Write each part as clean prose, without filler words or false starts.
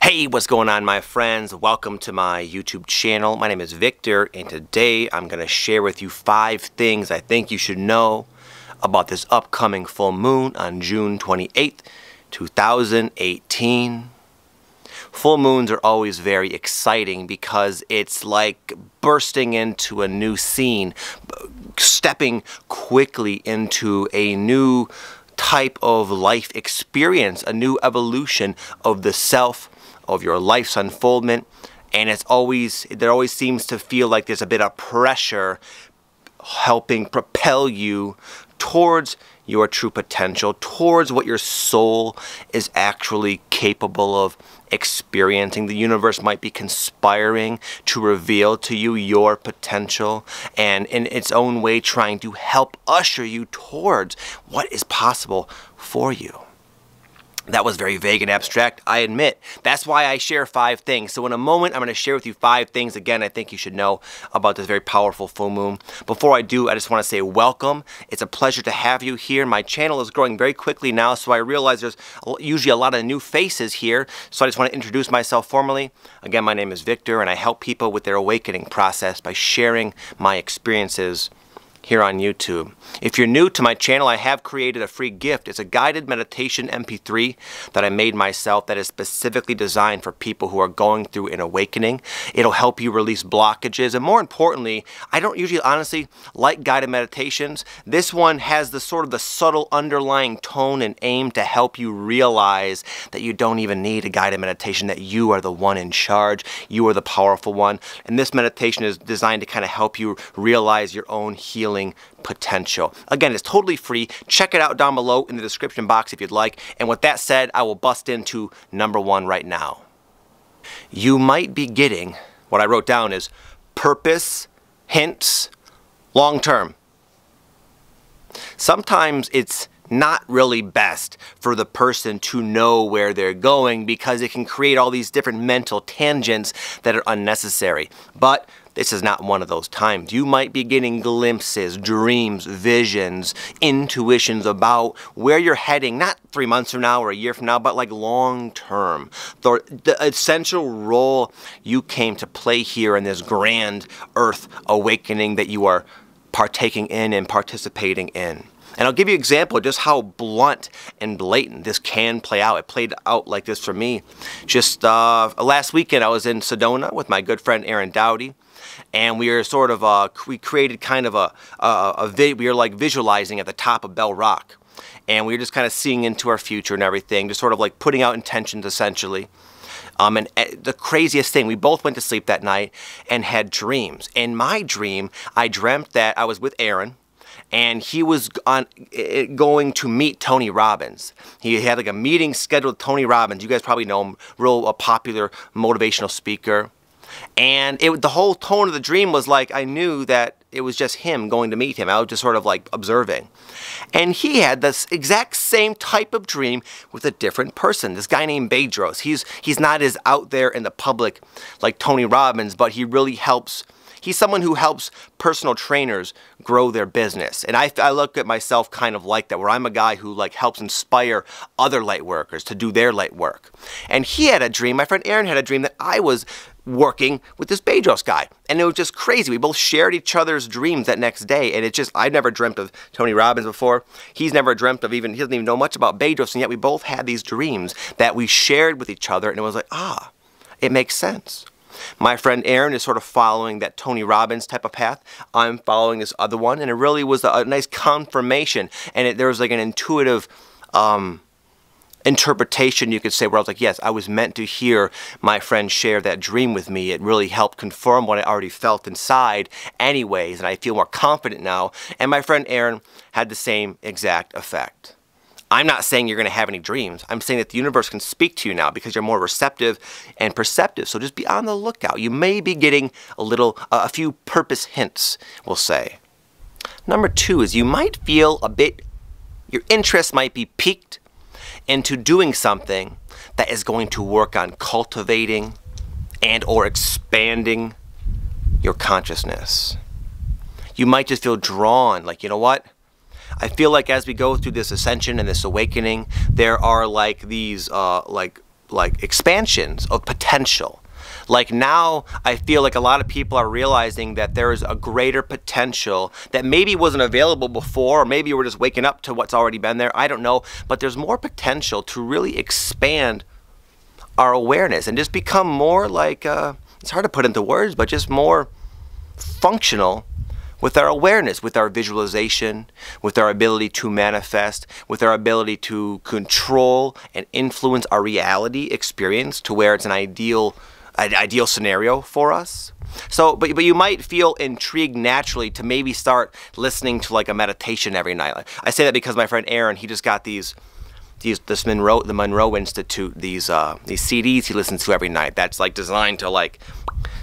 Hey, what's going on, my friends? Welcome to my YouTube channel. My name is Victor, and today I'm going to share with you 5 things I think you should know about this upcoming full moon on June 28th, 2018. Full moons are always very exciting because it's like bursting into a new scene, stepping quickly into a new type of life experience, a new evolution of the self, of your life's unfoldment, and there always seems to feel like there's a bit of pressure helping propel you towards your true potential, towards what your soul is actually capable of experiencing. The universe might be conspiring to reveal to you your potential, and in its own way trying to help usher you towards what is possible for you. That was very vague and abstract, I admit. That's why I share 5 things. So in a moment, I'm going to share with you 5 things, again, I think you should know about this very powerful full moon. Before I do, I just want to say welcome. It's a pleasure to have you here. My channel is growing very quickly now, so I realize there's usually a lot of new faces here. So I just want to introduce myself formally. Again, my name is Victor, and I help people with their awakening process by sharing my experiences here on YouTube. If you're new to my channel, I have created a free gift. It's a guided meditation MP3 that I made myself that is specifically designed for people who are going through an awakening. It'll help you release blockages, and more importantly, I don't usually honestly like guided meditations. This one has the sort of the subtle underlying tone and aim to help you realize that you don't even need a guided meditation, that you are the one in charge, you are the powerful one, and this meditation is designed to kind of help you realize your own healing potential. Again, it's totally free. Check it out down below in the description box if you'd like. And with that said, I will bust into number 1 right now. You might be getting, what I wrote down is purpose hints long term. Sometimes it's not really best for the person to know where they're going because it can create all these different mental tangents that are unnecessary. But this is not one of those times. You might be getting glimpses, dreams, visions, intuitions about where you're heading, not 3 months from now or a year from now, but like long term. The essential role you came to play here in this grand earth awakening that you are partaking in and participating in. And I'll give you an example of just how blunt and blatant this can play out. It played out like this for me. Just last weekend I was in Sedona with my good friend Aaron Dowdy. And we were sort of, we created kind of we were like visualizing at the top of Bell Rock. And we were just kind of seeing into our future and everything, just sort of like putting out intentions essentially. And the craziest thing, we both went to sleep that night and had dreams. In my dream, I dreamt that I was with Aaron, and he was going to meet Tony Robbins. He had like a meeting scheduled with Tony Robbins. You guys probably know him, real popular motivational speaker. And the whole tone of the dream was like I knew that it was just him going to meet him. I was just sort of like observing. And he had this exact same type of dream with a different person, this guy named Bedros. He's not as out there in the public like Tony Robbins, but he really helps. He's someone who helps personal trainers grow their business. And I look at myself kind of like that, where I'm a guy who like helps inspire other light workers to do their light work. And he had a dream, my friend Aaron had a dream that I was working with this Bedros guy. And it was just crazy. We both shared each other's dreams that next day. And it just, I'd never dreamt of Tony Robbins before. He's never dreamt of he doesn't even know much about Bedros. And yet we both had these dreams that we shared with each other. And it was like, it makes sense. My friend Aaron is sort of following that Tony Robbins type of path. I'm following this other one, and it really was a nice confirmation. And there was like an intuitive interpretation, you could say, where I was like, yes, I was meant to hear my friend share that dream with me. It really helped confirm what I already felt inside anyways, and I feel more confident now. And my friend Aaron had the same exact effect. I'm not saying you're going to have any dreams. I'm saying that the universe can speak to you now because you're more receptive and perceptive. So just be on the lookout. You may be getting a few purpose hints, we'll say. Number 2 is you might feel your interest might be piqued into doing something that is going to work on cultivating and or expanding your consciousness. You might just feel drawn, like, you know what? I feel like as we go through this ascension and this awakening, there are like these like expansions of potential. Like now, I feel like a lot of people are realizing that there is a greater potential that maybe wasn't available before, or maybe we're just waking up to what's already been there. I don't know, but there's more potential to really expand our awareness and just become more like, it's hard to put into words, but just more functional with our awareness, with our visualization, with our ability to manifest, with our ability to control and influence our reality experience to where it's an ideal scenario for us. So, but you might feel intrigued naturally to maybe start listening to like a meditation every night. I say that because my friend Aaron, he just got the Monroe Institute, these CDs he listens to every night. That's like designed to like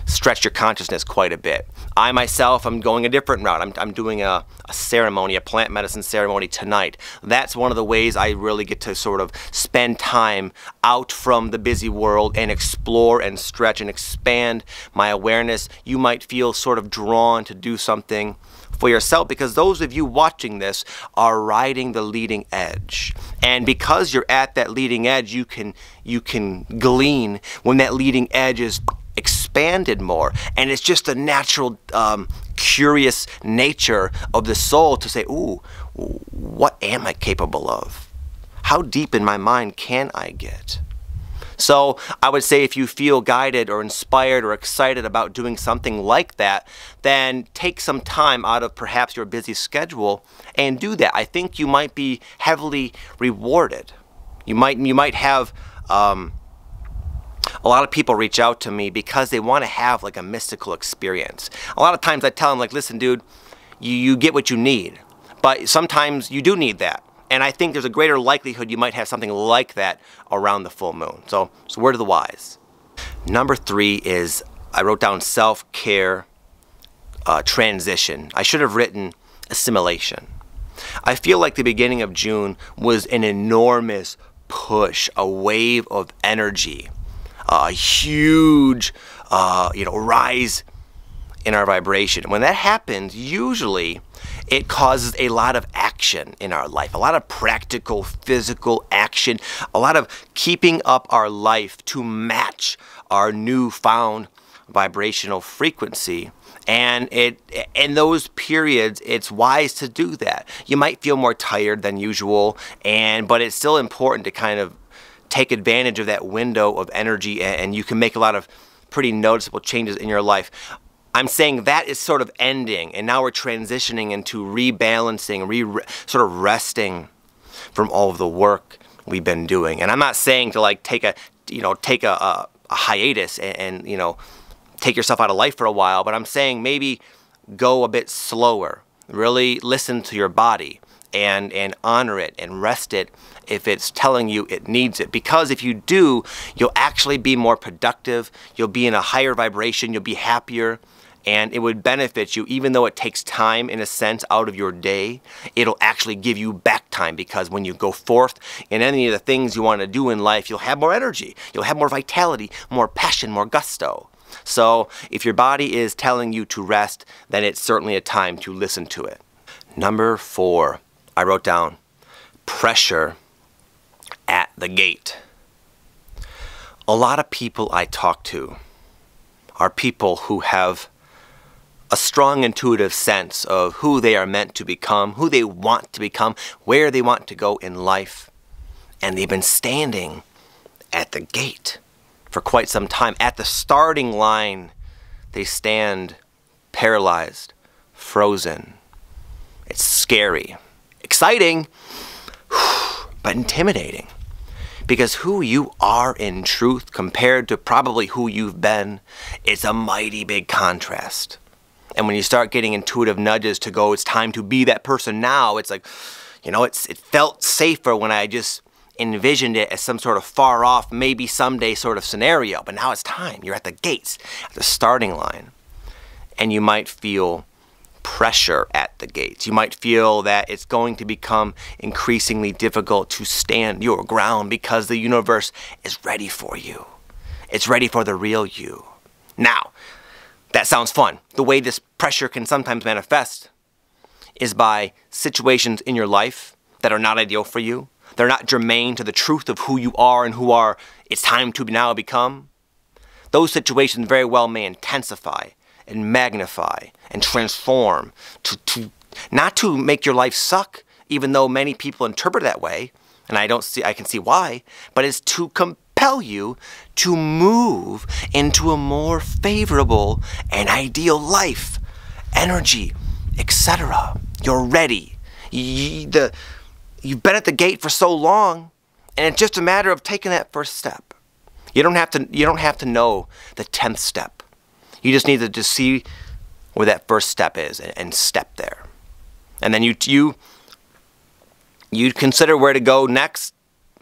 stretch your consciousness quite a bit. I myself, I'm going a different route. I'm doing a ceremony, a plant medicine ceremony tonight. That's one of the ways I really get to sort of spend time out from the busy world and explore and stretch and expand my awareness. You might feel sort of drawn to do something for yourself because those of you watching this are riding the leading edge. And because you're at that leading edge, you can glean when that leading edge is expanded more. And it's just a natural, curious nature of the soul to say, ooh, what am I capable of? How deep in my mind can I get? So I would say if you feel guided or inspired or excited about doing something like that, then take some time out of perhaps your busy schedule and do that. I think you might be heavily rewarded. You might have a lot of people reach out to me because they want to have like a mystical experience. A lot of times I tell them like, listen dude, you get what you need, but sometimes you do need that. And I think there's a greater likelihood you might have something like that around the full moon. So word of the wise. Number 3 is, I wrote down self-care transition. I should have written assimilation. I feel like the beginning of June was an enormous push, a wave of energy, a huge rise in our vibration. When that happens, usually it causes a lot of action in our life, a lot of practical, physical action, a lot of keeping up our life to match our newfound vibrational frequency. And in those periods, it's wise to do that. You might feel more tired than usual, but it's still important to kind of take advantage of that window of energy, and you can make a lot of pretty noticeable changes in your life. I'm saying that is sort of ending, and now we're transitioning into rebalancing, sort of resting from all of the work we've been doing. And I'm not saying to like take a hiatus and take yourself out of life for a while, but I'm saying maybe go a bit slower. Really listen to your body and honor it and rest it if it's telling you it needs it. Because if you do, you'll actually be more productive, you'll be in a higher vibration, you'll be happier, and it would benefit you. Even though it takes time in a sense out of your day, it'll actually give you back time, because when you go forth in any of the things you want to do in life, you'll have more energy, you'll have more vitality, more passion, more gusto. So if your body is telling you to rest, then it's certainly a time to listen to it. Number 4, I wrote down pressure at the gate. A lot of people I talk to are people who have a strong intuitive sense of who they are meant to become, who they want to become, where they want to go in life. And they've been standing at the gate for quite some time. At the starting line, they stand paralyzed, frozen. It's scary, exciting, but intimidating. Because who you are in truth compared to probably who you've been, it's a mighty big contrast. And when you start getting intuitive nudges to go, it's time to be that person now, it's like, it felt safer when I just envisioned it as some sort of far off, maybe someday sort of scenario. But now it's time. You're at the gates, at the starting line. And you might feel pressure at the gates. You might feel that it's going to become increasingly difficult to stand your ground because the universe is ready for you. It's ready for the real you. Now, that sounds fun. The way this pressure can sometimes manifest is by situations in your life that are not ideal for you, they're not germane to the truth of who you are and who are it's time to now become, those situations very well may intensify and magnify and transform not to make your life suck, even though many people interpret it that way, and I can see why, but it's to compel you to move into a more favorable and ideal life, energy, etc. You're ready. You've been at the gate for so long, and it's just a matter of taking that first step. You don't have to know the 10th step. You just need to just see where that first step is and step there. And then you consider where to go next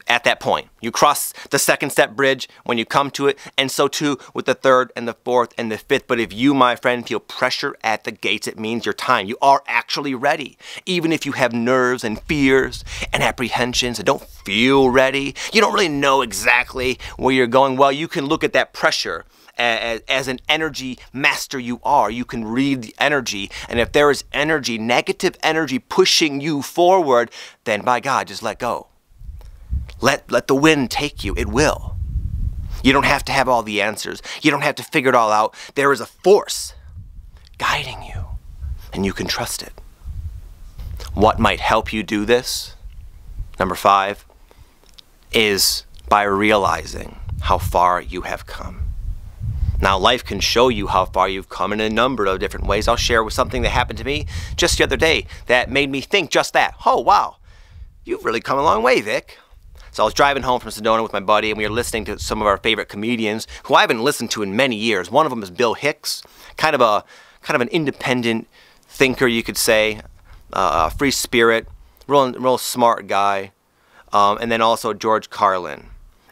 at that point. You cross the second step bridge when you come to it, and so too with the third and the fourth and the fifth. But if you, my friend, feel pressure at the gates, it means your time. You are actually ready. Even if you have nerves and fears and apprehensions and don't feel ready, you don't really know exactly where you're going, well, you can look at that pressure as an energy master you are. You can read the energy, and if there is energy, negative energy pushing you forward, then by God, just let go. Let the wind take you. It will. You don't have to have all the answers. You don't have to figure it all out. There is a force guiding you, and you can trust it. What might help you do this? Number 5 is by realizing how far you have come. Now, life can show you how far you've come in a number of different ways. I'll share with something that happened to me just the other day that made me think just that. Oh, wow, you've really come a long way, Vic. So I was driving home from Sedona with my buddy, and we were listening to some of our favorite comedians who I haven't listened to in many years. One of them is Bill Hicks, kind of an independent thinker, you could say, free spirit, real smart guy, and then also George Carlin.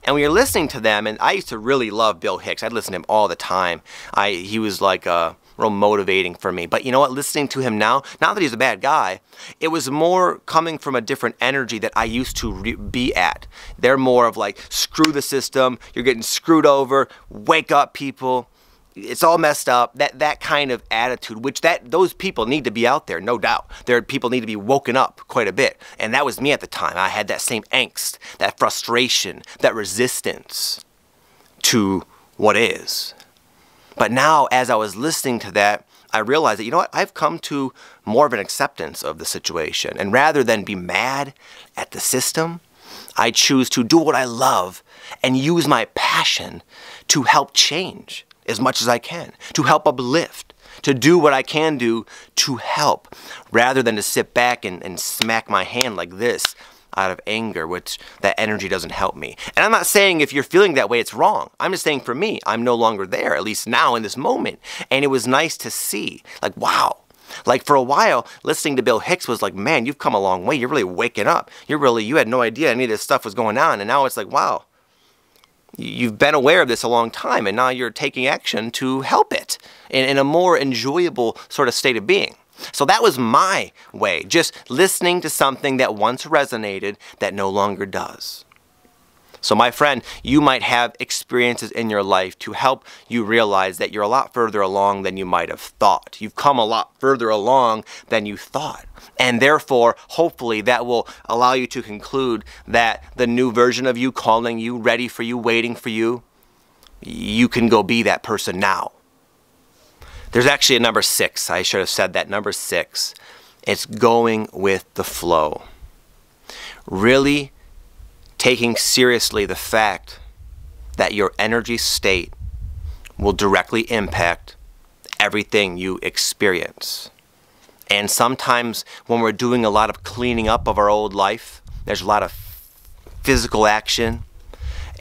And we were listening to them, and I used to really love Bill Hicks. I'd listen to him all the time. He was like real motivating for me. But you know what? Listening to him now, not that he's a bad guy, it was more coming from a different energy that I used to be at. They're more of like, screw the system, you're getting screwed over, wake up, people. It's all messed up. That kind of attitude, which those people need to be out there, no doubt. People need to be woken up quite a bit. And that was me at the time. I had that same angst, that frustration, that resistance to what is. But now, as I was listening to that, I realized that, you know what, I've come to more of an acceptance of the situation. And rather than be mad at the system, I choose to do what I love and use my passion to help change as much as I can, to help uplift, to do what I can do to help, rather than to sit back and smack my hand like this out of anger, which that energy doesn't help me. And I'm not saying if you're feeling that way, it's wrong. I'm just saying for me, I'm no longer there, at least now in this moment. And it was nice to see, like, wow. Like for a while, listening to Bill Hicks was like, man, you've come a long way. You're really waking up. You had no idea any of this stuff was going on. And now it's like, wow. You've been aware of this a long time, and now you're taking action to help it in a more enjoyable sort of state of being. So that was my way, just listening to something that once resonated that no longer does. So my friend, you might have experiences in your life to help you realize that you're a lot further along than you might have thought. You've come a lot further along than you thought. And therefore, hopefully, that will allow you to conclude that the new version of you, calling you, ready for you, waiting for you, you can go be that person now. There's actually a number 6. I should have said that. Number 6. It's going with the flow. Really taking seriously the fact that your energy state will directly impact everything you experience. And sometimes when we're doing a lot of cleaning up of our old life, there's a lot of physical action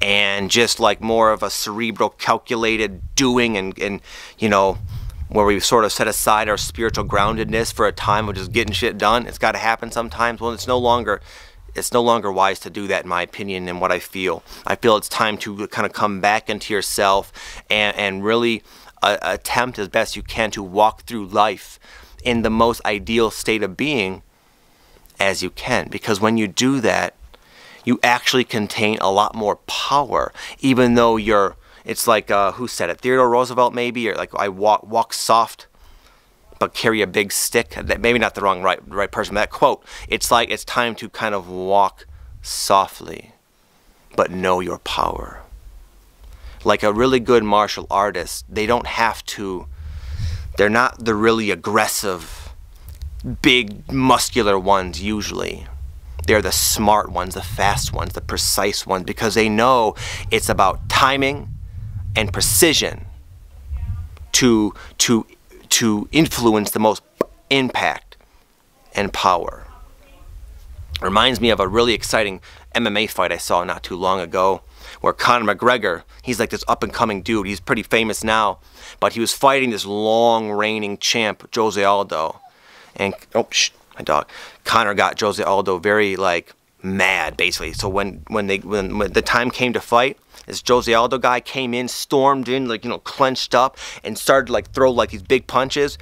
and just like more of a cerebral calculated doing and you know, where we sort of set aside our spiritual groundedness for a time of just getting shit done. It's got to happen sometimes. Well, it's no longer wise to do that, in my opinion, and what I feel. I feel it's time to kind of come back into yourself and really attempt as best you can to walk through life in the most ideal state of being as you can. Because when you do that, you actually contain a lot more power, even though it's like, who said it? Theodore Roosevelt maybe? Or like, I walk soft, but carry a big stick. Maybe not the right person, but that quote. It's like it's time to kind of walk softly, but know your power. Like a really good martial artist, they're not the really aggressive, big, muscular ones usually. They're the smart ones, the fast ones, the precise ones, because they know it's about timing and precision to influence the most impact and power. Reminds me of a really exciting MMA fight I saw not too long ago, where Conor McGregor, he's like this up-and-coming dude. He's pretty famous now, but he was fighting this long-reigning champ, Jose Aldo. And, oh, shh, my dog. Conor got Jose Aldo very, like, mad, basically. So when the time came to fight, this Jose Aldo guy came in, stormed in, like, you know, clenched up, and started to, like, throw, like, these big punches.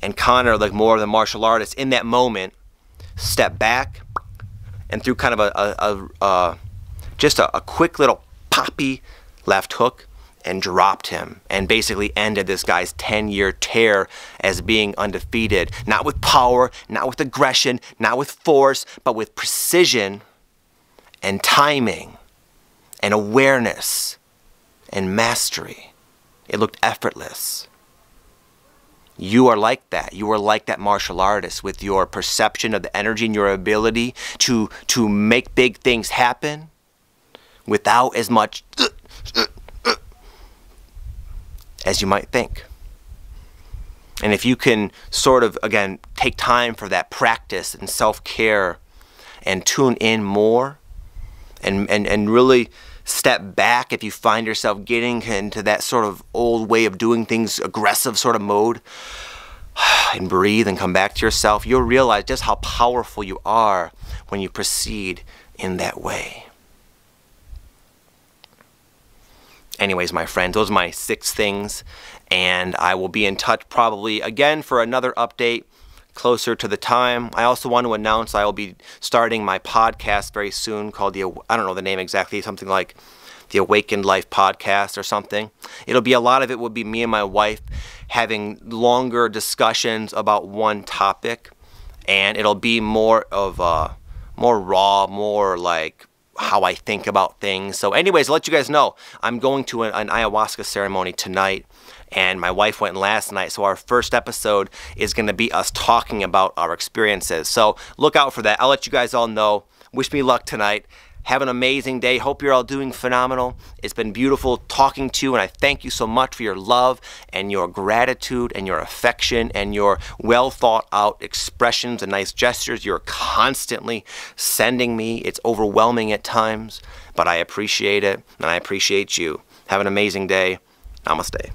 And Conor, like, more of the martial artist, in that moment, stepped back and threw kind of just a quick little poppy left hook and dropped him, and basically ended this guy's 10-year tear as being undefeated. Not with power, not with aggression, not with force, but with precision and timing and awareness and mastery. It looked effortless. You are like that. You are like that martial artist with your perception of the energy and your ability to make big things happen without as much as you might think. And if you can sort of, again, take time for that practice and self-care and tune in more and really step back if you find yourself getting into that sort of old way of doing things, aggressive sort of mode, and breathe and come back to yourself, you'll realize just how powerful you are when you proceed in that way. Anyways, my friends, those are my 6 things, and I will be in touch probably again for another update closer to the time. I also want to announce I will be starting my podcast very soon called I don't know the name exactly, something like the Awakened Life Podcast or something. A lot of it will be me and my wife having longer discussions about one topic, and it'll be more of more raw, more like how I think about things. So anyways, I'll let you guys know, I'm going to an ayahuasca ceremony tonight, and my wife went last night, so our first episode is going to be us talking about our experiences. So look out for that. I'll let you guys all know. Wish me luck tonight. Have an amazing day. Hope you're all doing phenomenal. It's been beautiful talking to you, and I thank you so much for your love and your gratitude and your affection and your well thought out expressions and nice gestures you're constantly sending me. It's overwhelming at times, but I appreciate it, and I appreciate you. Have an amazing day. Namaste.